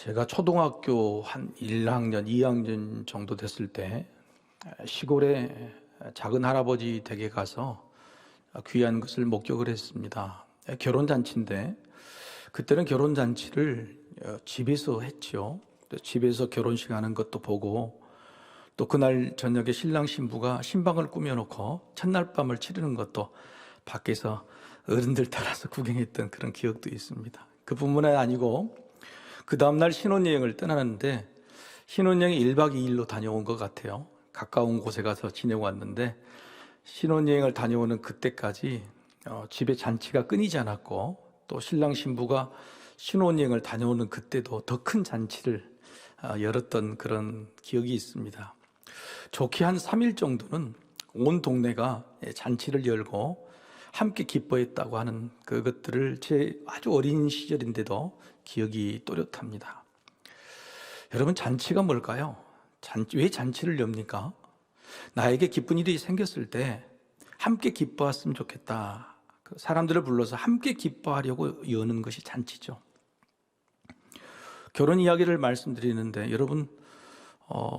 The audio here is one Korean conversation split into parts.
제가 초등학교 한 1학년, 2학년 정도 됐을 때 시골에 작은 할아버지 댁에 가서 귀한 것을 목격을 했습니다. 결혼잔치인데 그때는 결혼잔치를 집에서 했죠. 집에서 결혼식 하는 것도 보고 또 그날 저녁에 신랑 신부가 신방을 꾸며놓고 첫날 밤을 치르는 것도 밖에서 어른들 따라서 구경했던 그런 기억도 있습니다. 그뿐만 아니고 그 다음날 신혼여행을 떠나는데 신혼여행이 1박 2일로 다녀온 것 같아요. 가까운 곳에 가서 지내고 왔는데 신혼여행을 다녀오는 그때까지 집에 잔치가 끊이지 않았고 또 신랑 신부가 신혼여행을 다녀오는 그때도 더 큰 잔치를 열었던 그런 기억이 있습니다. 좋게 한 3일 정도는 온 동네가 잔치를 열고 함께 기뻐했다고 하는 그것들을 제 아주 어린 시절인데도 기억이 또렷합니다. 여러분, 잔치가 뭘까요? 왜 잔치를 엽니까? 나에게 기쁜 일이 생겼을 때 함께 기뻐했으면 좋겠다. 사람들을 불러서 함께 기뻐하려고 여는 것이 잔치죠. 결혼 이야기를 말씀드리는데 여러분,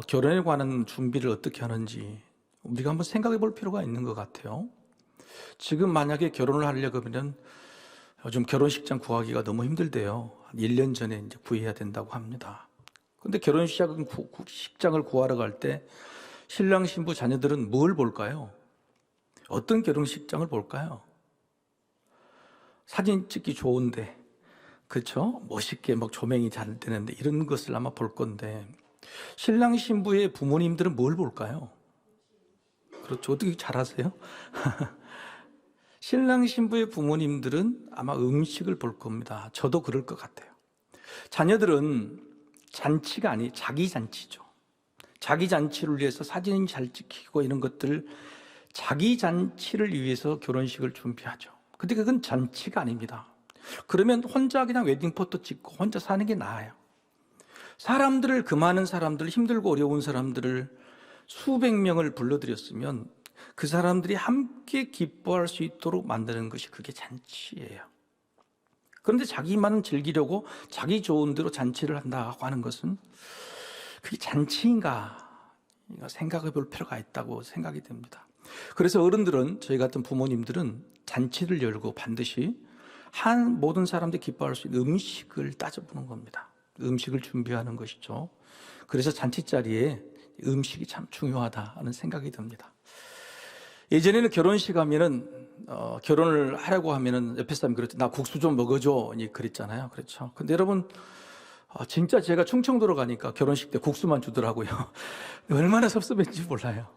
결혼에 관한 준비를 어떻게 하는지 우리가 한번 생각해 볼 필요가 있는 것 같아요. 지금 만약에 결혼을 하려고 하면 요즘 결혼식장 구하기가 너무 힘들대요. 1년 전에 이제 구해야 된다고 합니다. 근데 결혼식장을 구하러 갈 때 신랑 신부 자녀들은 뭘 볼까요? 어떤 결혼식장을 볼까요? 사진 찍기 좋은데, 그렇죠? 멋있게 막 조명이 잘 되는데 이런 것을 아마 볼 건데 신랑 신부의 부모님들은 뭘 볼까요? 그렇죠. 어떻게 잘 아세요? 신랑 신부의 부모님들은 아마 음식을 볼 겁니다. 저도 그럴 것 같아요. 자녀들은 잔치가 아니 자기 잔치죠. 자기 잔치를 위해서 사진 잘 찍히고 이런 것들, 자기 잔치를 위해서 결혼식을 준비하죠. 근데 그건 잔치가 아닙니다. 그러면 혼자 그냥 웨딩포토 찍고 혼자 사는 게 나아요. 사람들을, 그 많은 사람들, 힘들고 어려운 사람들을 수백 명을 불러들였으면 그 사람들이 함께 기뻐할 수 있도록 만드는 것이 그게 잔치예요. 그런데 자기만 즐기려고 자기 좋은 대로 잔치를 한다고 하는 것은 그게 잔치인가 생각해 볼 필요가 있다고 생각이 됩니다. 그래서 어른들은, 저희 같은 부모님들은 잔치를 열고 반드시 모든 사람들이 기뻐할 수 있는 음식을 따져보는 겁니다. 음식을 준비하는 것이죠. 그래서 잔치 자리에 음식이 참 중요하다 하는 생각이 듭니다. 예전에는 결혼식 하면은 결혼을 하려고 하면은 옆에 사람이 그랬죠. 나 국수 좀 먹어줘. 그랬잖아요. 그렇죠. 근데 여러분, 진짜 제가 충청도로 가니까 결혼식 때 국수만 주더라고요. 얼마나 섭섭했는지 몰라요.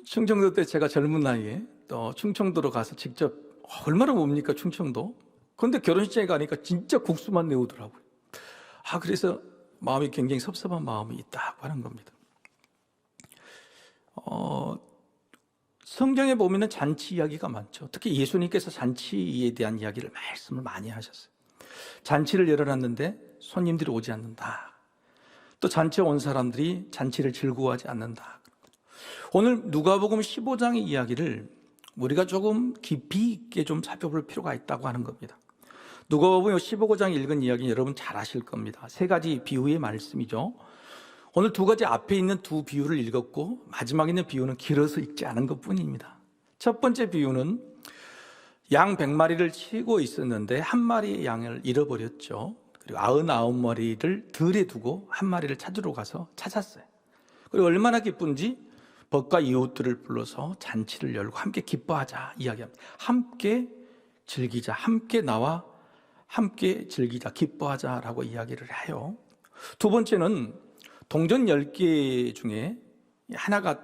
충청도 때 제가 젊은 나이에 또 충청도로 가서 직접 얼마나 뭡니까 충청도. 그런데 결혼식장에 가니까 진짜 국수만 내오더라고요. 그래서 마음이 굉장히 섭섭한 마음이 있다고 하는 겁니다. 성경에 보면은 잔치 이야기가 많죠. 특히 예수님께서 잔치에 대한 이야기를 말씀을 많이 하셨어요. 잔치를 열어놨는데 손님들이 오지 않는다. 또 잔치에 온 사람들이 잔치를 즐거워하지 않는다. 오늘 누가복음 15장의 이야기를 우리가 조금 깊이 있게 좀 살펴볼 필요가 있다고 하는 겁니다. 누가복음 15장 읽은 이야기는 여러분 잘 아실 겁니다. 세 가지 비유의 말씀이죠. 오늘 두 가지 앞에 있는 두 비유를 읽었고 마지막에 있는 비유는 길어서 읽지 않은 것뿐입니다. 첫 번째 비유는 양 100마리를 치고 있었는데 한 마리의 양을 잃어버렸죠. 그리고 99마리를 들에 두고 한 마리를 찾으러 가서 찾았어요. 그리고 얼마나 기쁜지 벗과 이웃들을 불러서 잔치를 열고 함께 기뻐하자 이야기합니다. 함께 즐기자, 함께 나와 함께 즐기자, 기뻐하자라고 이야기를 해요. 두 번째는 동전 10개 중에 하나가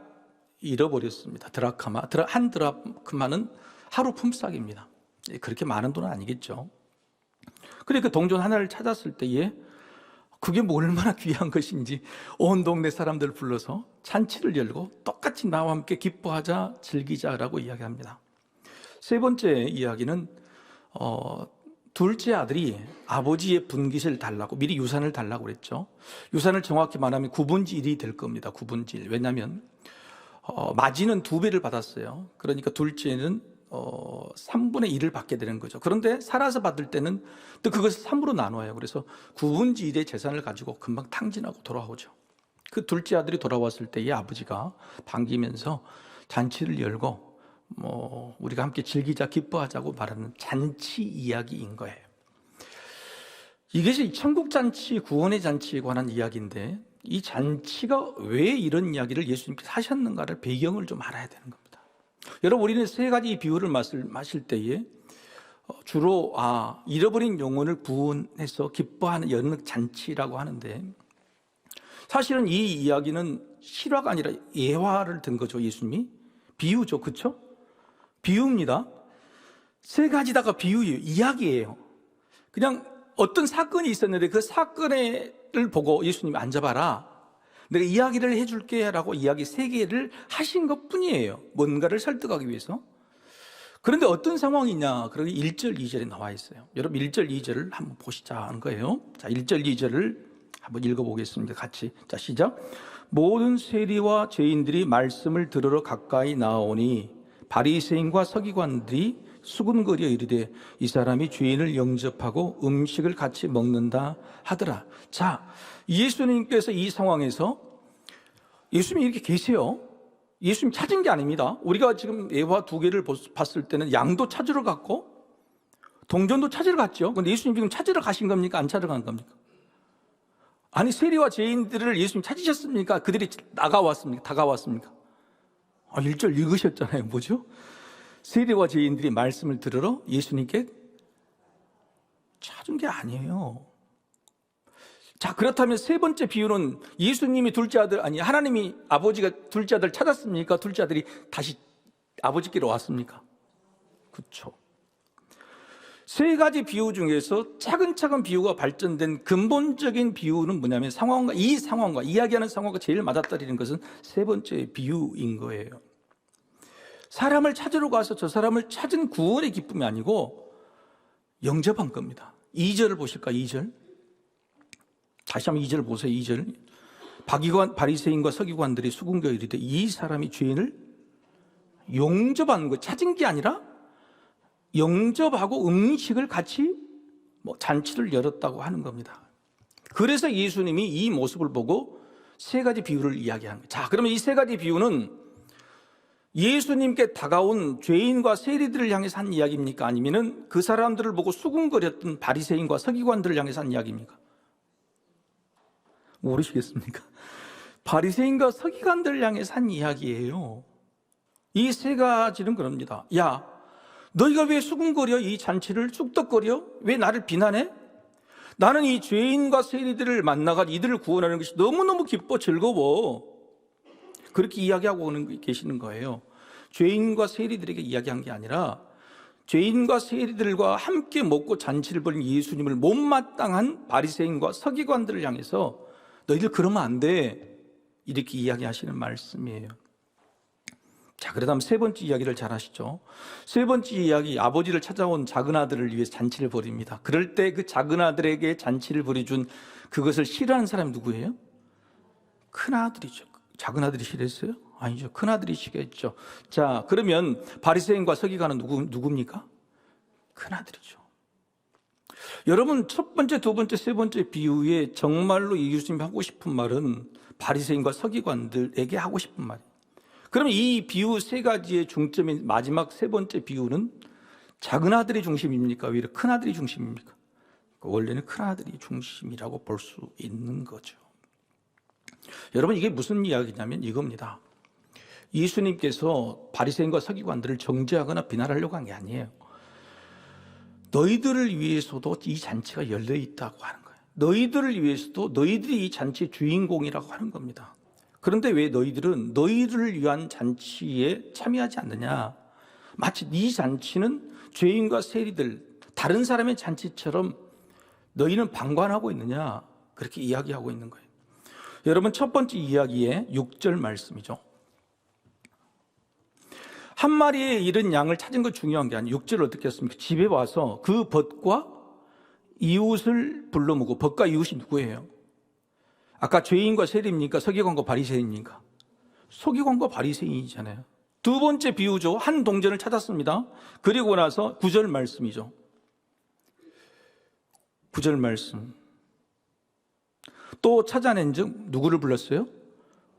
잃어버렸습니다. 한 드라크마는 하루 품삯입니다. 그렇게 많은 돈은 아니겠죠. 그래 그 동전 하나를 찾았을 때에 그게 뭐 얼마나 귀한 것인지 온 동네 사람들을 불러서 잔치를 열고 똑같이 나와 함께 기뻐하자, 즐기자라고 이야기합니다. 세 번째 이야기는 둘째 아들이 아버지의 분깃을 달라고, 미리 유산을 달라고 그랬죠. 유산을 정확히 말하면 9분의 1이 될 겁니다. 9분의 1. 왜냐하면 마지는 2배를 받았어요. 그러니까 둘째는 3분의 1을 받게 되는 거죠. 그런데 살아서 받을 때는 또 그것을 3으로 나눠요. 그래서 9분의 1의 재산을 가지고 금방 탕진하고 돌아오죠. 그 둘째 아들이 돌아왔을 때 이 아버지가 반기면서 잔치를 열고 우리가 함께 즐기자, 기뻐하자고 말하는 잔치 이야기인 거예요. 이것이 천국 잔치, 구원의 잔치에 관한 이야기인데, 이 잔치가 왜 이런 이야기를 예수님께서 하셨는가를 배경을 좀 알아야 되는 겁니다. 여러분, 우리는 세 가지 비유를 마실 때에 주로 잃어버린 영혼을 구원해서 기뻐하는 여느 잔치라고 하는데, 사실은 이 이야기는 실화가 아니라 예화를 든 거죠. 예수님이 비유죠, 그렇죠? 비유입니다. 세 가지다가 비유예요. 이야기예요. 그냥 어떤 사건이 있었는데 그 사건을 보고 예수님이 앉아봐라, 내가 이야기를 해줄게 라고 이야기 세 개를 하신 것 뿐이에요. 뭔가를 설득하기 위해서. 그런데 어떤 상황이냐, 그러기 1절, 2절에 나와 있어요. 여러분 1절, 2절을 한번 보시자 하는 거예요. 자, 1절, 2절을 한번 읽어보겠습니다. 같이. 자, 시작. 모든 세리와 죄인들이 말씀을 들으러 가까이 나오니 바리새인과 서기관들이 수군거려 이르되 이 사람이 죄인을 영접하고 음식을 같이 먹는다 하더라. 자, 예수님께서 이 상황에서 예수님이 이렇게 계세요. 예수님 찾은 게 아닙니다. 우리가 지금 예화 2개를 봤을 때는 양도 찾으러 갔고 동전도 찾으러 갔죠. 그런데 예수님 지금 찾으러 가신 겁니까? 안 찾으러 간 겁니까? 아니, 세리와 죄인들을 예수님 찾으셨습니까? 그들이 다가왔습니까? 1절 읽으셨잖아요. 뭐죠? 세리와 죄인들이 말씀을 들으러 예수님께 찾은 게 아니에요. 자, 그렇다면 세 번째 비유는 예수님이 하나님이 아버지가 둘째 아들 찾았습니까? 둘째 아들이 다시 아버지께로 왔습니까? 그렇죠. 세 가지 비유 중에서 차근차근 비유가 발전된 근본적인 비유는 뭐냐면 이야기하는 상황과 제일 맞아떨어지는 것은 세 번째 비유인 거예요. 사람을 찾으러 가서 저 사람을 찾은 구원의 기쁨이 아니고 영접한 겁니다. 2절을 보실까? 2절. 다시 한번 2절 보세요. 2절. 바리새인과 서기관들이 수군거려 이르되 이 사람이 죄인을 영접하는 거, 찾은 게 아니라 영접하고 음식을 같이 잔치를 열었다고 하는 겁니다. 그래서 예수님이 이 모습을 보고 세 가지 비유를 이야기하는 거예요. 자, 그러면 이 세 가지 비유는 예수님께 다가온 죄인과 세리들을 향해서 한 이야기입니까? 아니면 그 사람들을 보고 수군거렸던 바리새인과 서기관들을 향해서 한 이야기입니까? 모르시겠습니까? 바리새인과 서기관들을 향해서 한 이야기예요. 이 세 가지는 그럽니다. 야, 너희가 왜 수군거려? 이 잔치를 쑥덕거려? 왜 나를 비난해? 나는 이 죄인과 세리들을 만나가 이들을 구원하는 것이 너무너무 기뻐 즐거워. 그렇게 이야기하고 계시는 거예요. 죄인과 세리들에게 이야기한 게 아니라 죄인과 세리들과 함께 먹고 잔치를 벌인 예수님을 못마땅한 바리새인과 서기관들을 향해서 너희들 그러면 안 돼, 이렇게 이야기하시는 말씀이에요. 자, 그러다면 세 번째 이야기를 잘 아시죠? 세 번째 이야기, 아버지를 찾아온 작은 아들을 위해서 잔치를 벌입니다. 그럴 때 그 작은 아들에게 잔치를 벌여준 그것을 싫어하는 사람이 누구예요? 큰 아들이죠. 작은 아들이 싫어했어요? 아니죠. 큰 아들이 싫어했죠. 자, 그러면 바리새인과 서기관은 누굽니까? 큰 아들이죠. 여러분, 첫 번째, 두 번째, 세 번째 비유에 정말로 예수님이 하고 싶은 말은 바리새인과 서기관들에게 하고 싶은 말이에요. 그러면 이 비유 세 가지의 중점인 마지막 세 번째 비유는 작은 아들이 중심입니까? 왜 이렇게 큰 아들이 중심입니까? 원래는 큰 아들이 중심이라고 볼 수 있는 거죠. 여러분, 이게 무슨 이야기냐면 이겁니다. 예수님께서 바리새인과 서기관들을 정죄하거나 비난하려고 한 게 아니에요. 너희들을 위해서도 이 잔치가 열려 있다고 하는 거예요. 너희들을 위해서도 너희들이 이 잔치의 주인공이라고 하는 겁니다. 그런데 왜 너희들은 너희들을 위한 잔치에 참여하지 않느냐? 마치 이 잔치는 죄인과 세리들, 다른 사람의 잔치처럼 너희는 방관하고 있느냐? 그렇게 이야기하고 있는 거예요. 여러분, 첫 번째 이야기의 6절 말씀이죠. 한 마리의 잃은 양을 찾은 건 중요한 게 아니에요. 6절을 어떻게 했습니까? 집에 와서 그 벗과 이웃을 불러 모으고, 벗과 이웃이 누구예요? 아까 죄인과 세리입니까? 서기관과 바리새인입니까? 서기관과 바리새인이잖아요. 두 번째 비유죠. 한 동전을 찾았습니다. 그리고 나서 9절 말씀이죠. 9절 말씀. 또 찾아낸 즉 누구를 불렀어요?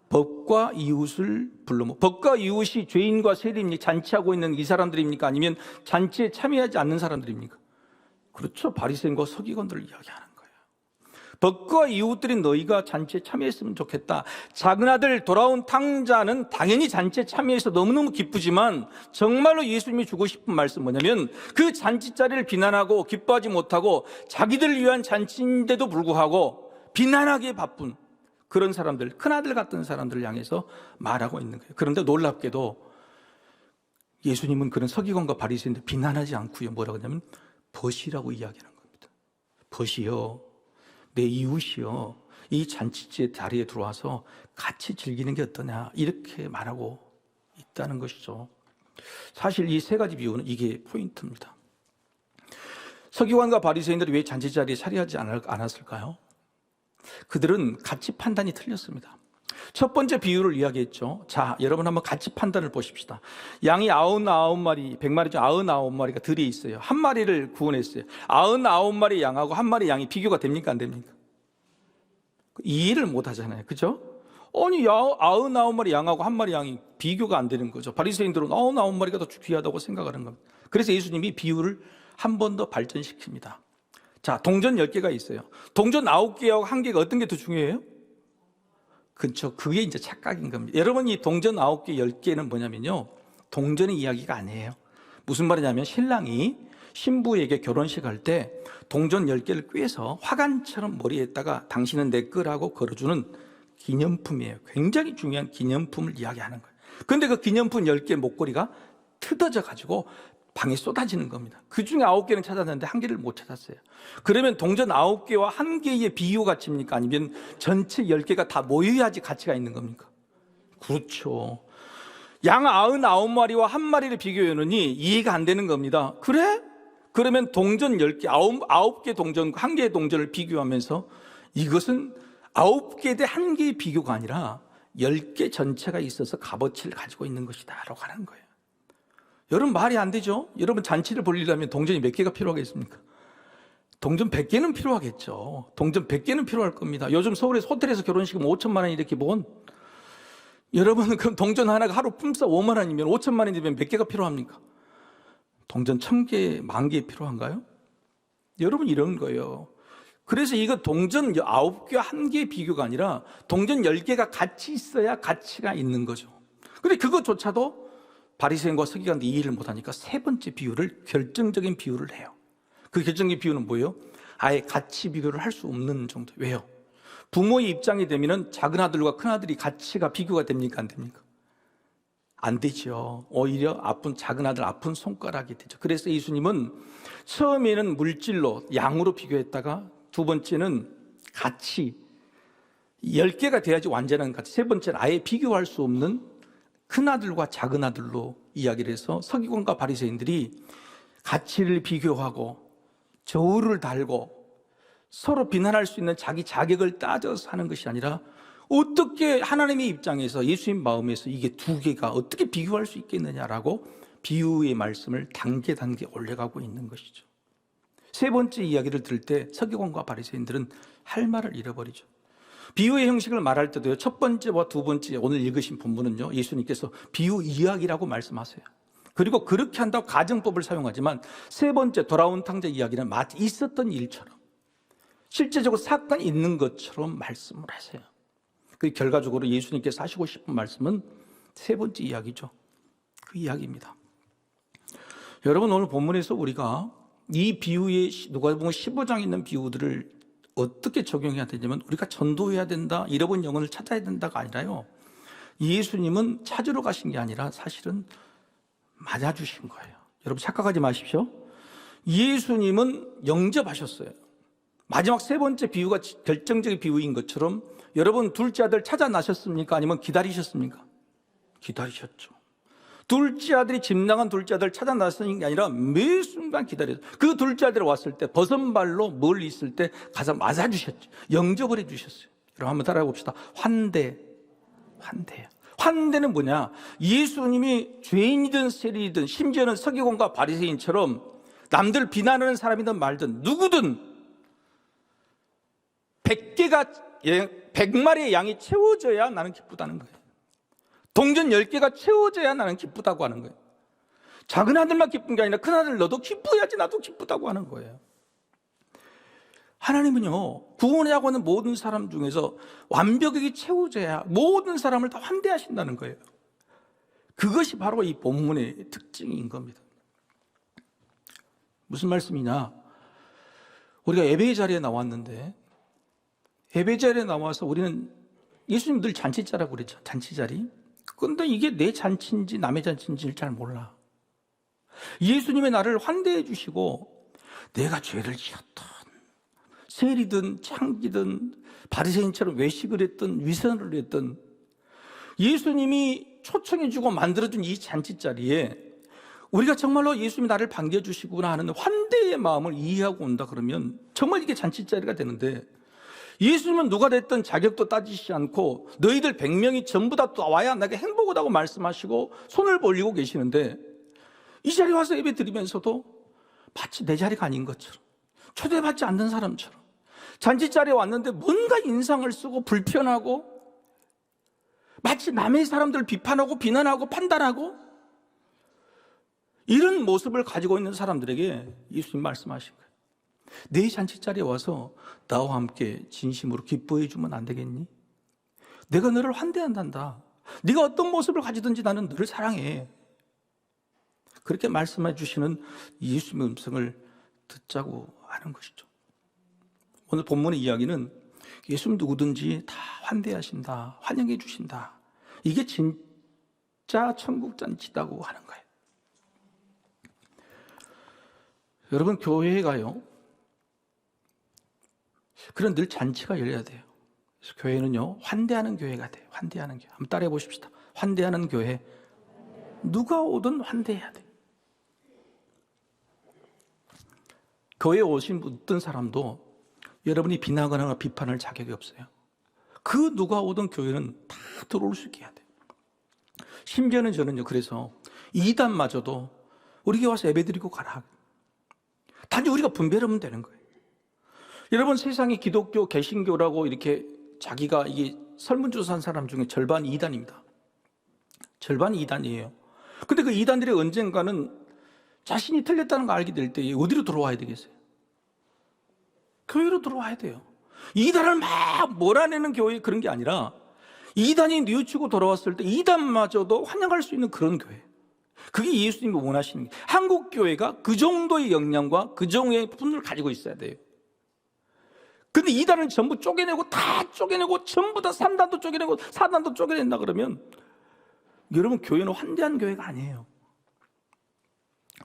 법과 이웃을 불러. 법과 이웃이 죄인과 세리입니까? 잔치하고 있는 이 사람들입니까? 아니면 잔치에 참여하지 않는 사람들입니까? 그렇죠. 바리새인과 서기관들을 이야기하는 거예요. 법과 이웃들인 너희가 잔치에 참여했으면 좋겠다. 작은 아들 돌아온 탕자는 당연히 잔치에 참여해서 너무너무 기쁘지만 정말로 예수님이 주고 싶은 말씀 뭐냐면 그 잔치 자리를 비난하고 기뻐하지 못하고 자기들을 위한 잔치인데도 불구하고 비난하기에 바쁜 그런 사람들, 큰아들 같은 사람들을 향해서 말하고 있는 거예요. 그런데 놀랍게도 예수님은 그런 서기관과 바리새인들 비난하지 않고요. 뭐라고 하냐면 벗이라고 이야기하는 겁니다. 벗이요, 내 이웃이요, 이 잔치제 자리에 들어와서 같이 즐기는 게 어떠냐 이렇게 말하고 있다는 것이죠. 사실 이 세 가지 비유는 이게 포인트입니다. 서기관과 바리새인들이 왜 잔치 자리에 차리하지 않았을까요? 그들은 가치 판단이 틀렸습니다. 첫 번째 비유를 이야기했죠. 자, 여러분 한번 가치 판단을 보십시다. 양이 99마리, 100마리 중 99마리가 들이 있어요. 한 마리를 구원했어요. 99마리 양하고 한 마리 양이 비교가 됩니까? 안 됩니까? 이해를 못 하잖아요. 그죠? 아니, 99마리 양하고 한 마리 양이 비교가 안 되는 거죠. 바리새인들은 99마리가 더 귀하다고 생각하는 겁니다. 그래서 예수님이 비유를 한 번 더 발전시킵니다. 자, 동전 10개가 있어요. 동전 9개하고 1개가 어떤 게 더 중요해요? 그렇죠. 그게 이제 착각인 겁니다. 여러분, 이 동전 9개, 10개는 뭐냐면요. 동전의 이야기가 아니에요. 무슨 말이냐면 신랑이 신부에게 결혼식 할 때 동전 10개를 꿰서 화관처럼 머리에다가 당신은 내 거라고 걸어주는 기념품이에요. 굉장히 중요한 기념품을 이야기하는 거예요. 그런데 그 기념품 10개 목걸이가 뜯어져 가지고 방에 쏟아지는 겁니다. 그 중에 9개는 찾았는데 1개를 못 찾았어요. 그러면 동전 9개와 1개의 비유 가치입니까? 아니면 전체 10개가 다 모여야지 가치가 있는 겁니까? 그렇죠. 양 99마리와 한 마리를 비교해놓으니 이해가 안 되는 겁니다. 그래? 그러면 동전 10개, 9개 동전과 1개의 동전을 비교하면서 이것은 9개 대 1개의 비교가 아니라 10개 전체가 있어서 값어치를 가지고 있는 것이다 라고 하는 거예요. 여러분, 말이 안 되죠? 여러분, 잔치를 벌리려면 동전이 몇 개가 필요하겠습니까? 동전 100개는 필요하겠죠. 동전 100개는 필요할 겁니다. 요즘 서울에서 호텔에서 결혼식이면 5천만 원이 이렇게 본. 여러분, 그럼 동전 하나가 하루 품삯 5만 원이면 5천만 원이면 몇 개가 필요합니까? 동전 1000개, 10,000개 필요한가요? 여러분, 이런 거예요. 그래서 이거 동전 9개와 1개의 비교가 아니라 동전 10개가 같이 있어야 가치가 있는 거죠. 근데 그것조차도 바리새인과 서기관들이 이해를 못하니까 세 번째 비유를, 결정적인 비유를 해요. 그 결정적인 비유는 뭐예요? 아예 가치 비교를 할 수 없는 정도. 왜요? 부모의 입장이 되면 작은 아들과 큰 아들이 가치가 비교가 됩니까? 안 됩니까? 안 되죠. 오히려 작은 아들 아픈 손가락이 되죠. 그래서 예수님은 처음에는 물질로, 양으로 비교했다가 두 번째는 가치, 10개가 돼야지 완전한 가치, 세 번째는 아예 비교할 수 없는 큰아들과 작은아들로 이야기를 해서 서기관과 바리새인들이 가치를 비교하고 저울을 달고 서로 비난할 수 있는 자기 자격을 따져서 하는 것이 아니라 어떻게 하나님의 입장에서 예수님 마음에서 이게 두 개가 어떻게 비교할 수 있겠느냐라고 비유의 말씀을 단계 올려가고 있는 것이죠. 세 번째 이야기를 들을 때 서기관과 바리새인들은 할 말을 잃어버리죠. 비유의 형식을 말할 때도요, 첫 번째와 두 번째 오늘 읽으신 본문은요, 예수님께서 비유 이야기라고 말씀하세요. 그리고 그렇게 한다고 가정법을 사용하지만 세 번째 돌아온 탕자 이야기는 마치 있었던 일처럼 실제적으로 사건이 있는 것처럼 말씀을 하세요. 그 결과적으로 예수님께서 하시고 싶은 말씀은 세 번째 이야기죠. 그 이야기입니다. 여러분, 오늘 본문에서 우리가 이 비유의 누가복음 15장에 있는 비유들을 어떻게 적용해야 되냐면 우리가 전도해야 된다, 잃어본 영혼을 찾아야 된다가 아니라요, 예수님은 찾으러 가신 게 아니라 사실은 맞아주신 거예요. 여러분, 착각하지 마십시오. 예수님은 영접하셨어요. 마지막 세 번째 비유가 결정적인 비유인 것처럼 여러분, 둘째 아들 찾아 나셨습니까? 아니면 기다리셨습니까? 기다리셨죠. 둘째 아들이 집 나간 둘째 아들 찾아 나서는 게 아니라 매 순간 기다렸어요. 그 둘째 아들이 왔을 때 버선발로 멀리 있을 때 가서 맞아주셨죠. 영접을 해주셨어요. 여러분, 한번 따라해 봅시다. 환대요. 환대는 뭐냐? 예수님이 죄인이든 세리이든 심지어는 서기관과 바리새인처럼 남들 비난하는 사람이든 말든 누구든 100마리의 양이 채워져야 나는 기쁘다는 거예요. 동전 10개가 채워져야 나는 기쁘다고 하는 거예요. 작은 아들만 기쁜 게 아니라 큰 아들 너도 기뻐야지 나도 기쁘다고 하는 거예요. 하나님은요, 구원하자고 하는 모든 사람 중에서 완벽하게 채워져야 모든 사람을 다 환대하신다는 거예요. 그것이 바로 이 본문의 특징인 겁니다. 무슨 말씀이냐? 우리가 예배 자리에 나왔는데 예배 자리에 나와서 우리는 예수님 늘 잔치자라고 그랬죠. 잔치자리. 그런데 이게 내 잔치인지 남의 잔치인지를 잘 몰라. 예수님의 나를 환대해 주시고 내가 죄를 지었던 세리든 창기든 바리새인처럼 외식을 했던 위선을 했던 예수님이 초청해 주고 만들어준 이 잔치자리에 우리가 정말로 예수님이 나를 반겨 주시구나 하는 환대의 마음을 이해하고 온다 그러면 정말 이게 잔치자리가 되는데, 예수님은 누가 됐든 자격도 따지지 않고 너희들 100명이 전부 다 와야 내가 행복하다고 말씀하시고 손을 벌리고 계시는데, 이 자리에 와서 예배 드리면서도 마치 내 자리가 아닌 것처럼, 초대받지 않는 사람처럼 잔치자리에 왔는데 뭔가 인상을 쓰고 불편하고 마치 남의 사람들을 비판하고 비난하고 판단하고 이런 모습을 가지고 있는 사람들에게 예수님 말씀하신 거예요. 내 잔치자리에 와서 나와 함께 진심으로 기뻐해 주면 안 되겠니? 내가 너를 환대한단다. 네가 어떤 모습을 가지든지 나는 너를 사랑해. 그렇게 말씀해 주시는 예수님의 음성을 듣자고 하는 것이죠. 오늘 본문의 이야기는 예수님 누구든지 다 환대하신다, 환영해 주신다. 이게 진짜 천국 잔치다고 하는 거예요. 여러분, 교회가요, 그런 늘 잔치가 열려야 돼요. 그래서 교회는요, 환대하는 교회가 돼요. 환대하는 교회. 한번 따라해 보십시다. 환대하는 교회. 누가 오든 환대해야 돼요. 교회에 오신 어떤 사람도 여러분이 비난하거나 비판할 자격이 없어요. 그 누가 오든 교회는 다 들어올 수 있게 해야 돼요. 심지어는 저는요, 그래서 이단마저도 우리 교회 와서 예배드리고 가라. 단지 우리가 분별하면 되는 거예요. 여러분, 세상에 기독교, 개신교라고 이렇게 자기가 이게 설문조사한 사람 중에 절반이 이단입니다. 절반이 이단이에요. 근데 그 이단들이 언젠가는 자신이 틀렸다는 걸 알게 될 때 어디로 들어와야 되겠어요? 교회로 들어와야 돼요. 이단을 막 몰아내는 교회 그런 게 아니라 이단이 뉘우치고 돌아왔을 때 이단마저도 환영할 수 있는 그런 교회. 그게 예수님이 원하시는 게, 한국 교회가 그 정도의 역량과 그 정도의 분을 가지고 있어야 돼요. 근데 이단을 전부 쪼개내고 다 쪼개내고 전부 다 3단도 쪼개내고 4단도 쪼개낸다 그러면 여러분, 교회는 환대한 교회가 아니에요.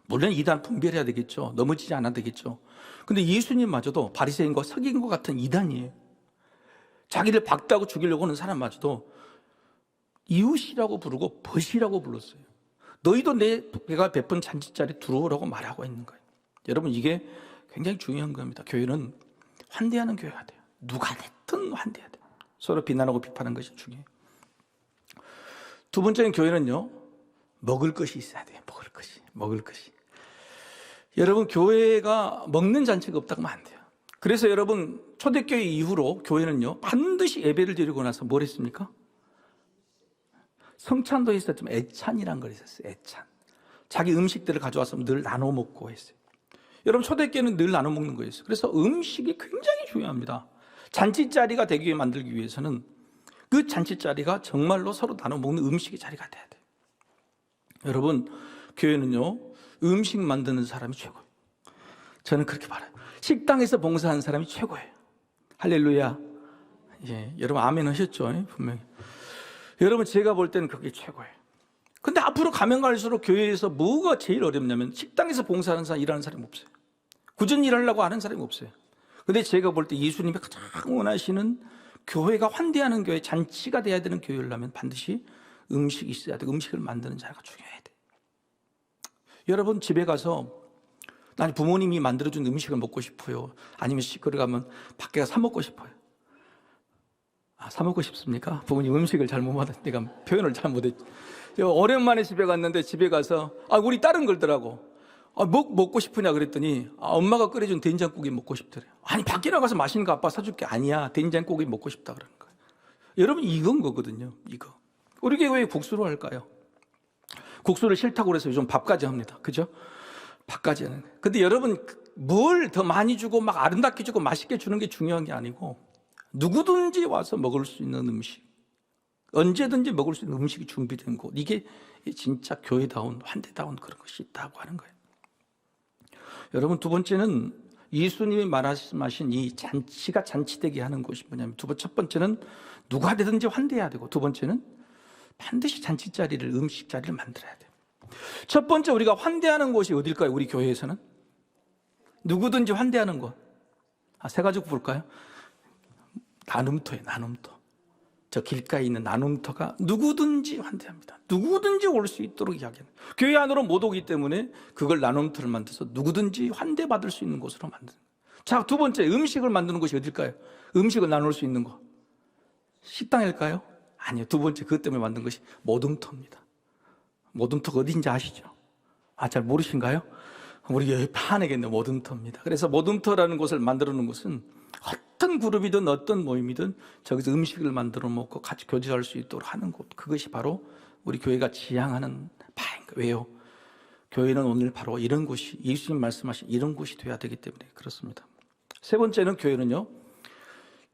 물론 이단 분별해야 되겠죠. 넘어지지 않아야 되겠죠. 근데 예수님마저도 바리새인과 서기관과 같은 이단이에요. 자기를 박다고 죽이려고 하는 사람마저도 이웃이라고 부르고 벗이라고 불렀어요. 너희도 내가 베푼 잔치자리에 들어오라고 말하고 있는 거예요. 여러분, 이게 굉장히 중요한 겁니다. 교회는 환대하는 교회가 돼요. 누가 됐든 환대해야 돼요. 서로 비난하고 비판하는 것이 중요해요. 두 번째는 교회는요, 먹을 것이 있어야 돼요. 먹을 것이. 여러분, 교회가 먹는 잔치가 없다고 하면 안 돼요. 그래서 여러분, 초대교회 이후로 교회는요, 반드시 예배를 드리고 나서 뭘 했습니까? 성찬도에서 좀 애찬이란 걸 있었어요. 애찬. 자기 음식들을 가져와서 늘 나눠 먹고 했어요. 여러분, 초대교회는 늘 나눠 먹는 거였어요. 그래서 음식이 굉장히 중요합니다. 잔치자리가 되기 위해 만들기 위해서는 그 잔치자리가 정말로 서로 나눠 먹는 음식의 자리가 돼야 돼요. 여러분, 교회는요, 음식 만드는 사람이 최고예요. 저는 그렇게 말해요. 식당에서 봉사하는 사람이 최고예요. 할렐루야. 예, 여러분 아멘 하셨죠? 분명히. 여러분, 제가 볼 때는 그게 최고예요. 근데 앞으로 가면 갈수록 교회에서 뭐가 제일 어렵냐면 식당에서 봉사하는 사람, 일하는 사람이 없어요. 꾸준히 일하려고 하는 사람이 없어요. 근데 제가 볼 때 예수님이 가장 원하시는 교회가 환대하는 교회, 잔치가 돼야 되는 교회라면 반드시 음식이 있어야 돼. 음식을 만드는 자리가 중요해야 돼. 여러분, 집에 가서 난 부모님이 만들어준 음식을 먹고 싶어요. 아니면 시골에 가면 밖에 가서 사 먹고 싶어요. 사 먹고 싶습니까? 부모님 음식을 잘못 받았으니까 표현을 잘못했죠. 오랜만에 집에 갔는데 집에 가서 우리 딸은 그러더라고. 먹고 싶으냐 그랬더니 엄마가 끓여준 된장국이 먹고 싶더래요. 아니 밖에 나가서 맛있는 거 아빠 사줄게. 아니야, 된장국이 먹고 싶다 그러는 거예요. 여러분, 이건 거거든요. 이거. 우리 교회 왜 국수로 할까요? 국수를 싫다고 그래서 요즘 밥까지 합니다. 그죠? 밥까지 하는 거예요. 근데 여러분, 뭘 더 많이 주고 막 아름답게 주고 맛있게 주는 게 중요한 게 아니고, 누구든지 와서 먹을 수 있는 음식, 언제든지 먹을 수 있는 음식이 준비된 곳, 이게 진짜 교회다운, 환대다운 그런 것이 있다고 하는 거예요. 여러분, 두 번째는 예수님이 말씀하신 이 잔치가 잔치되게 하는 것이 뭐냐면, 첫 번째는 누가 되든지 환대해야 되고, 두 번째는 반드시 잔치 자리를, 음식 자리를 만들어야 돼요. 첫 번째 우리가 환대하는 곳이 어딜까요? 우리 교회에서는 누구든지 환대하는 곳, 세 가지 볼까요? 나눔터예요. 나눔터. 저 길가에 있는 나눔터가 누구든지 환대합니다. 누구든지 올 수 있도록 이야기합니다. 교회 안으로 못 오기 때문에 그걸 나눔터를 만들어서 누구든지 환대받을 수 있는 곳으로 만드는 거예요. 자, 두 번째, 음식을 만드는 곳이 어딜까요? 음식을 나눌 수 있는 곳, 식당일까요? 아니요. 두 번째, 그것 때문에 만든 것이 모둠터입니다. 모둠터가 어딘지 아시죠? 잘 모르신가요? 우리 여기 파내겠네. 모둠터입니다. 그래서 모둠터라는 곳을 만들어 놓은 것은 어떤 그룹이든 어떤 모임이든 저기서 음식을 만들어 먹고 같이 교제할 수 있도록 하는 곳, 그것이 바로 우리 교회가 지향하는 바인 거예요. 왜요? 교회는 오늘 바로 이런 곳이, 예수님 말씀하신 이런 곳이 돼야 되기 때문에 그렇습니다. 세 번째는 교회는요,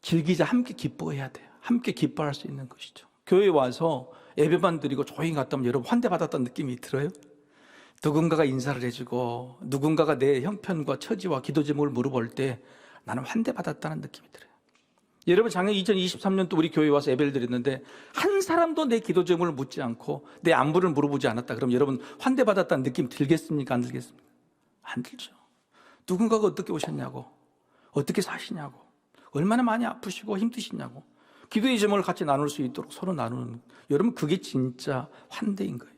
즐기자, 함께 기뻐해야 돼요. 함께 기뻐할 수 있는 것이죠. 교회에 와서 예배만 드리고 조용히 갔다 오면 여러분 환대받았다는 느낌이 들어요? 누군가가 인사를 해주고 누군가가 내 형편과 처지와 기도 제목을 물어볼 때 나는 환대받았다는 느낌이 들어요. 여러분, 작년 2023년도 우리 교회에 와서 예배를 드렸는데 한 사람도 내 기도 제목을 묻지 않고 내 안부를 물어보지 않았다. 그럼 여러분 환대받았다는 느낌 들겠습니까? 안 들겠습니까? 안 들죠. 누군가가 어떻게 오셨냐고, 어떻게 사시냐고, 얼마나 많이 아프시고 힘드시냐고, 기도의 제목을 같이 나눌 수 있도록 서로 나누는, 여러분 그게 진짜 환대인 거예요.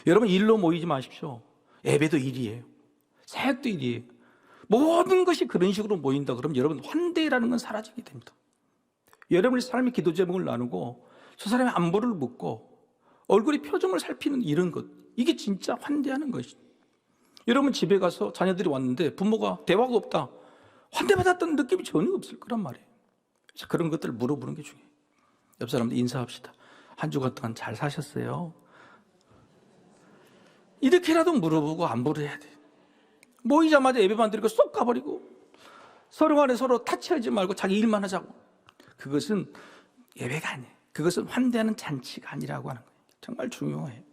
여러분, 일로 모이지 마십시오. 예배도 일이에요. 사역도 일이에요. 모든 것이 그런 식으로 모인다 그러면 여러분 환대라는 건 사라지게 됩니다. 여러분의 삶의 기도 제목을 나누고 저 사람의 안부를 묻고 얼굴의 표정을 살피는 이런 것, 이게 진짜 환대하는 것이죠. 여러분 집에 가서 자녀들이 왔는데 부모가 대화가 없다, 환대받았다는 느낌이 전혀 없을 거란 말이에요. 그래서 그런 것들을 물어보는 게 중요해요. 옆 사람들 인사합시다. 한 주간 동안 잘 사셨어요? 이렇게라도 물어보고 안부를 해야 돼요. 모이자마자 예배만 드리고 쏙 가버리고 서로 간에 서로 타치하지 말고 자기 일만 하자고, 그것은 예배가 아니에요. 그것은 환대하는 잔치가 아니라고 하는 거예요. 정말 중요해요.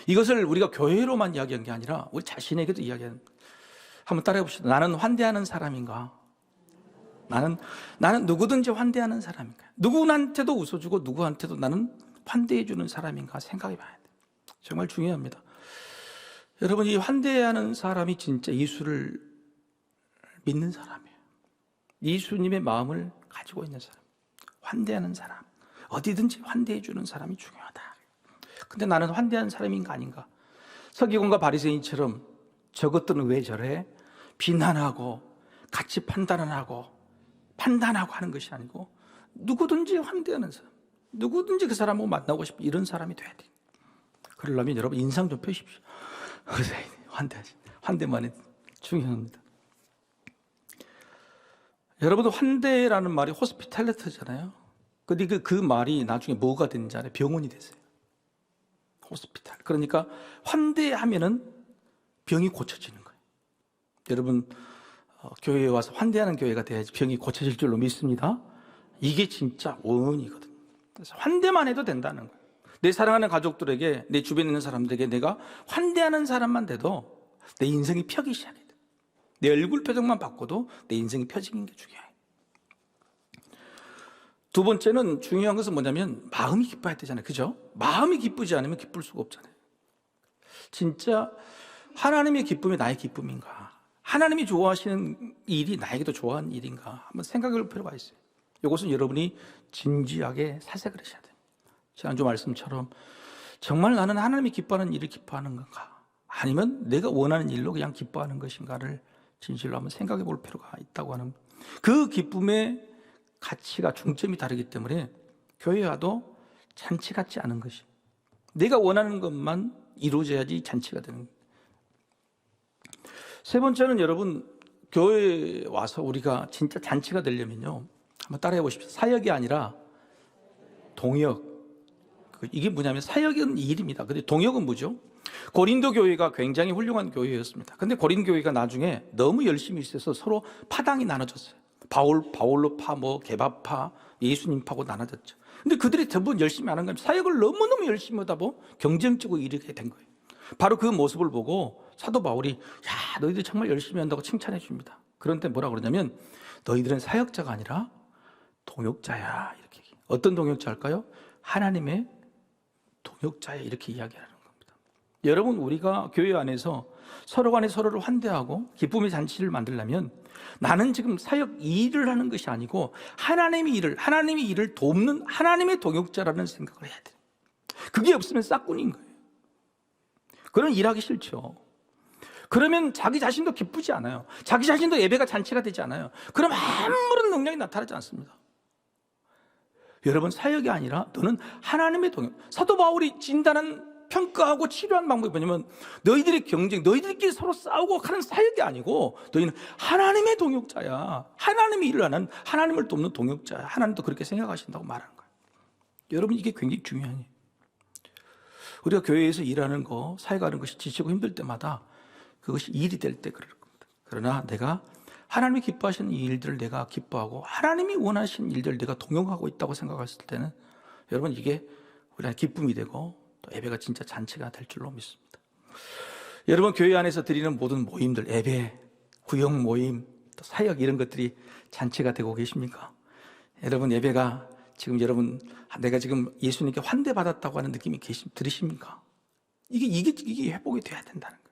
이것을 우리가 교회로만 이야기한 게 아니라 우리 자신에게도 이야기하는 거예요. 한번 따라해 봅시다. 나는 환대하는 사람인가? 나는 누구든지 환대하는 사람인가? 누구한테도 웃어주고 누구한테도 나는 환대해주는 사람인가 생각해 봐야 돼요. 정말 중요합니다. 여러분, 이 환대하는 사람이 진짜 예수를 믿는 사람이에요. 예수님의 마음을 가지고 있는 사람, 환대하는 사람, 어디든지 환대해주는 사람이 중요하다. 근데 나는 환대하는 사람인가 아닌가? 서기관과 바리새인처럼 저것들은 왜 저래? 비난하고 같이 판단하고 하는 것이 아니고 누구든지 환대하는 사람, 누구든지 그 사람하고 만나고 싶은 이런 사람이 돼야 돼요. 그러려면 여러분 인상 좀 펴십시오. 환대만이 중요합니다. 여러분도 환대라는 말이 호스피탈리티잖아요. 근데 그 말이 나중에 뭐가 되는지 알아요? 병원이 됐어요. 호스피탈. 그러니까 환대하면은 병이 고쳐지는 거예요. 여러분, 교회에 와서 환대하는 교회가 돼야지 병이 고쳐질 줄로 믿습니다. 이게 진짜 원이거든요. 그래서 환대만 해도 된다는 거예요. 내 사랑하는 가족들에게, 내 주변에 있는 사람들에게 내가 환대하는 사람만 돼도 내 인생이 펴기 시작해. 내 얼굴 표정만 바꿔도 내 인생이 펴지는 게 중요해요. 두 번째는 중요한 것은 뭐냐면 마음이 기뻐야 되잖아요. 그죠? 마음이 기쁘지 않으면 기쁠 수가 없잖아요. 진짜 하나님의 기쁨이 나의 기쁨인가? 하나님이 좋아하시는 일이 나에게도 좋아하는 일인가? 한번 생각해 볼 필요가 있어요. 이것은 여러분이 진지하게 사색을 하셔야 돼요. 지난주 말씀처럼 정말 나는 하나님이 기뻐하는 일을 기뻐하는 건가? 아니면 내가 원하는 일로 그냥 기뻐하는 것인가를 진실로 한번 생각해 볼 필요가 있다고 하는, 그 기쁨의 가치가 중점이 다르기 때문에 교회와도 잔치 같지 않은 것이, 내가 원하는 것만 이루어져야지 잔치가 되는 거예요. 세 번째는 여러분, 교회에 와서 우리가 진짜 잔치가 되려면요, 한번 따라해 보십시오. 사역이 아니라 동역. 이게 뭐냐면 사역은 일입니다. 근데 동역은 뭐죠? 고린도 교회가 굉장히 훌륭한 교회였습니다. 근데 고린도 교회가 나중에 너무 열심히 있어서 서로 파당이 나눠졌어요. 바울로파, 게바파, 예수님파고 나눠졌죠. 근데 그들이 대부분 열심히 안 한 거예요. 사역을 너무너무 열심히 하다 보면 경쟁적으로 이르게 된 거예요. 바로 그 모습을 보고 사도 바울이, 야, 너희들 정말 열심히 한다고 칭찬해 줍니다. 그런데 뭐라 그러냐면, 너희들은 사역자가 아니라 동역자야, 이렇게. 어떤 동역자일까요? 하나님의 동역자야, 이렇게 이야기하는 겁니다. 여러분, 우리가 교회 안에서 서로 간에 서로를 환대하고 기쁨의 잔치를 만들려면, 나는 지금 사역 일을 하는 것이 아니고 하나님의 일을 돕는 하나님의 동역자라는 생각을 해야 돼요. 그게 없으면 싹군인 거예요. 그런 일하기 싫죠. 그러면 자기 자신도 기쁘지 않아요. 자기 자신도 예배가 잔치가 되지 않아요. 그럼 아무런 능력이 나타나지 않습니다. 여러분, 사역이 아니라 너는 하나님의 동역. 사도 바울이 진단한, 평가하고 치료한 방법이 뭐냐면, 너희들의 경쟁, 너희들끼리 서로 싸우고 하는 사역이 아니고 너희는 하나님의 동역자야. 하나님의 일을 하는, 하나님을 돕는 동역자야. 하나님도 그렇게 생각하신다고 말하는 거예요. 여러분, 이게 굉장히 중요해요. 우리가 교회에서 일하는 거, 사역하는 것이 지치고 힘들 때마다 그것이 일이 될 때 그럴 겁니다. 그러나 내가 하나님이 기뻐하시는 이 일들을 내가 기뻐하고 하나님이 원하시는 일들을 내가 동역하고 있다고 생각했을 때는, 여러분, 이게 우리한테 기쁨이 되고 또 예배가 진짜 잔치가 될 줄로 믿습니다. 여러분, 교회 안에서 드리는 모든 모임들, 예배, 구역 모임, 또 사역, 이런 것들이 잔치가 되고 계십니까? 여러분, 예배가 지금 여러분, 내가 지금 예수님께 환대받았다고 하는 느낌이 들으십니까? 이게 회복이 돼야 된다는 거예요.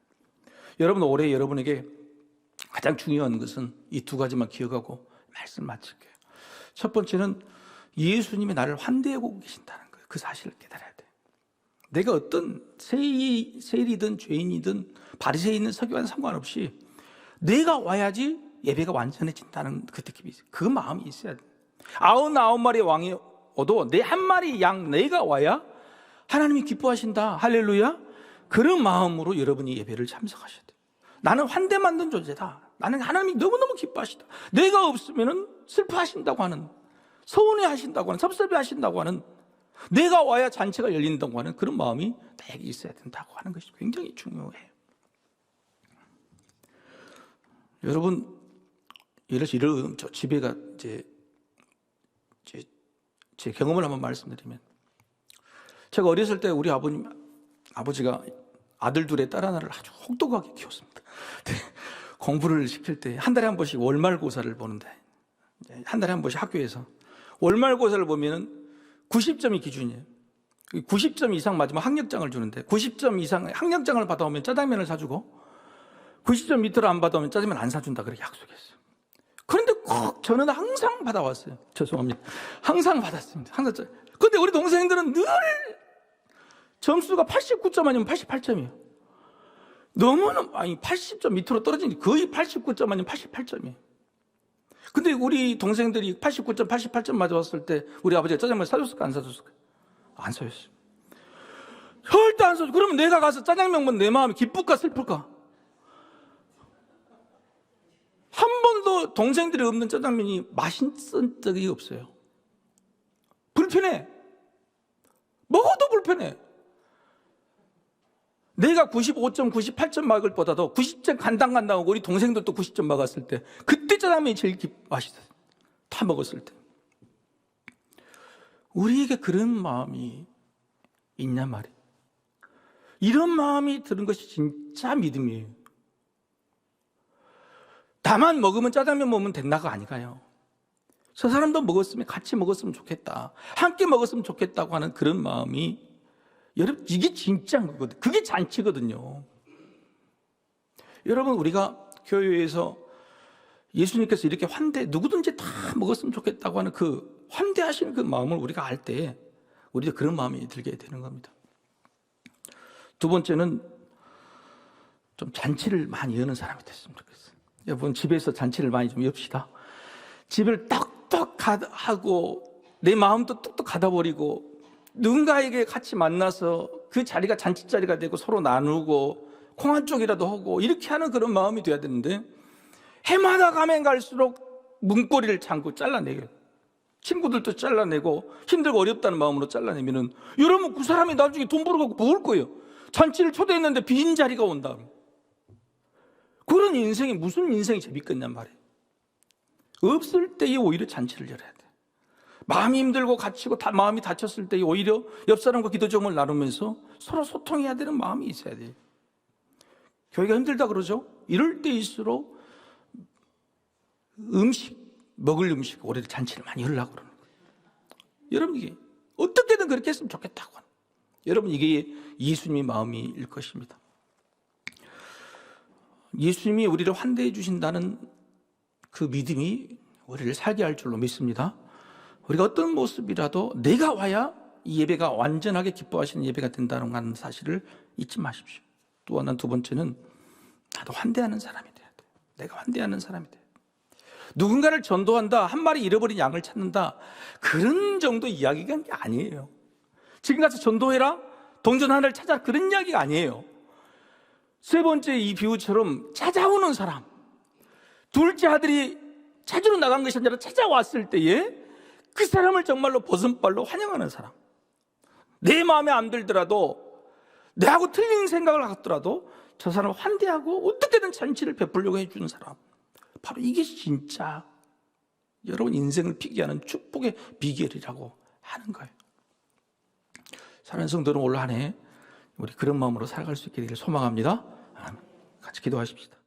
여러분, 올해 여러분에게 가장 중요한 것은 이 두 가지만 기억하고 말씀 마칠게요. 첫 번째는 예수님이 나를 환대하고 계신다는 거예요. 그 사실을 깨달아야 돼요. 내가 어떤 세리든 죄인이든 바리새인이든 서기관 상관없이 내가 와야지 예배가 완전해진다는 그 느낌이 있어요. 그 마음이 있어야 돼요. 99마리의 왕이 오도 내 한 마리 양 내가 와야 하나님이 기뻐하신다. 할렐루야. 그런 마음으로 여러분이 예배를 참석하셔야 돼요. 나는 환대받는 존재다. 나는 하나님이 너무너무 기뻐하시다. 내가 없으면 슬퍼하신다고 하는, 서운해하신다고 하는, 섭섭해하신다고 하는, 내가 와야 잔치가 열린다고 하는 그런 마음이 나에게 있어야 된다고 하는 것이 굉장히 중요해요. 여러분, 예를 들어 저 집에가 제 경험을 한번 말씀드리면, 제가 어렸을 때 우리 아버지가 아들 둘에 딸 하나를 아주 혹독하게 키웠습니다. 공부를 시킬 때 한 달에 한 번씩 월말고사를 보는데, 한 달에 한 번씩 학교에서 월말고사를 보면은 90점이 기준이에요. 90점 이상 맞으면 학력장을 주는데, 90점 이상 학력장을 받아오면 짜장면을 사주고, 90점 밑으로 안 받아오면 짜장면 안 사준다, 그렇게 약속했어요. 그런데 꼭 저는 항상 받아왔어요. 죄송합니다. 항상 받았습니다. 항상. 그런데 우리 동생들은 늘 점수가 89점 아니면 88점이에요. 너무나, 80점 밑으로 떨어지니 거의 89점 아니면 88점이에요. 근데 우리 동생들이 89점, 88점 맞아왔을 때 우리 아버지가 짜장면 사줬을까, 안 사줬을까? 안 사줬어요. 절대 안 사줘. 그러면 내가 가서 짜장면 먹으면 내 마음이 기쁠까, 슬플까? 한 번도 동생들이 없는 짜장면이 맛있은 적이 없어요. 불편해. 먹어도 불편해. 내가 95점, 98점 막을 보다도 90점 간당간당하고 우리 동생들도 90점 막았을 때, 그때 짜장면이 제일 맛있어요. 다 먹었을 때. 우리에게 그런 마음이 있냔 말이에요. 이런 마음이 드는 것이 진짜 믿음이에요. 다만 먹으면 짜장면 먹으면 된다가 아니가요. 저 사람도 먹었으면 같이 먹었으면 좋겠다, 함께 먹었으면 좋겠다고 하는 그런 마음이, 여러분, 이게 진짜인 거거든요. 그게 잔치거든요. 여러분, 우리가 교회에서 예수님께서 이렇게 누구든지 다 먹었으면 좋겠다고 하는 그 환대하시는 그 마음을 우리가 알 때, 우리도 그런 마음이 들게 되는 겁니다. 두 번째는 좀 잔치를 많이 여는 사람이 됐으면 좋겠어요. 여러분, 집에서 잔치를 많이 좀 엽시다. 집을 떡떡 하고 내 마음도 뚝뚝 가다버리고 누군가에게 같이 만나서 그 자리가 잔치자리가 되고 서로 나누고 콩 한 쪽이라도 하고 이렇게 하는 그런 마음이 돼야 되는데, 해마다 가면 갈수록 문고리를 참고 잘라내요. 친구들도 잘라내고 힘들고 어렵다는 마음으로 잘라내면은, 여러분 그 사람이 나중에 돈 벌어갖고 먹을 거예요. 잔치를 초대했는데 빈 자리가 온다. 그런 인생이 무슨 인생이 재밌겠냔 말이에요. 없을 때에 오히려 잔치를 열어야 돼. 마음이 힘들고 갇히고 마음이 다쳤을 때에 오히려 옆 사람과 기도 제목을 나누면서 서로 소통해야 되는 마음이 있어야 돼요. 교회가 힘들다 그러죠? 이럴 때일수록 먹을 음식, 올해 잔치를 많이 하려고 그러는 거예요. 여러분, 이게 어떻게든 그렇게 했으면 좋겠다고 하는, 여러분, 이게 예수님의 마음일 것입니다. 예수님이 우리를 환대해 주신다는 그 믿음이 우리를 살게 할 줄로 믿습니다. 우리가 어떤 모습이라도 내가 와야 이 예배가 완전하게 기뻐하시는 예배가 된다는 사실을 잊지 마십시오. 또 하나, 두 번째는 나도 환대하는 사람이 돼야 돼. 내가 환대하는 사람이 돼야 돼. 누군가를 전도한다, 한 마리 잃어버린 양을 찾는다, 그런 정도 이야기가 아니에요. 지금 가서 전도해라, 동전 하나를 찾아, 그런 이야기가 아니에요. 세 번째 이 비유처럼 찾아오는 사람, 둘째 아들이 찾으러 나간 것이 아니라 찾아왔을 때에 그 사람을 정말로 벗은발로 환영하는 사람, 내 마음에 안 들더라도, 내하고 틀린 생각을 갖더라도 저 사람을 환대하고 어떻게든 잔치를 베풀려고 해주는 사람, 바로 이게 진짜 여러분 인생을 피기하는 축복의 비결이라고 하는 거예요. 사랑하는 성도는 올 한 해 우리 그런 마음으로 살아갈 수 있게 되기를 소망합니다. 같이 기도하십시다.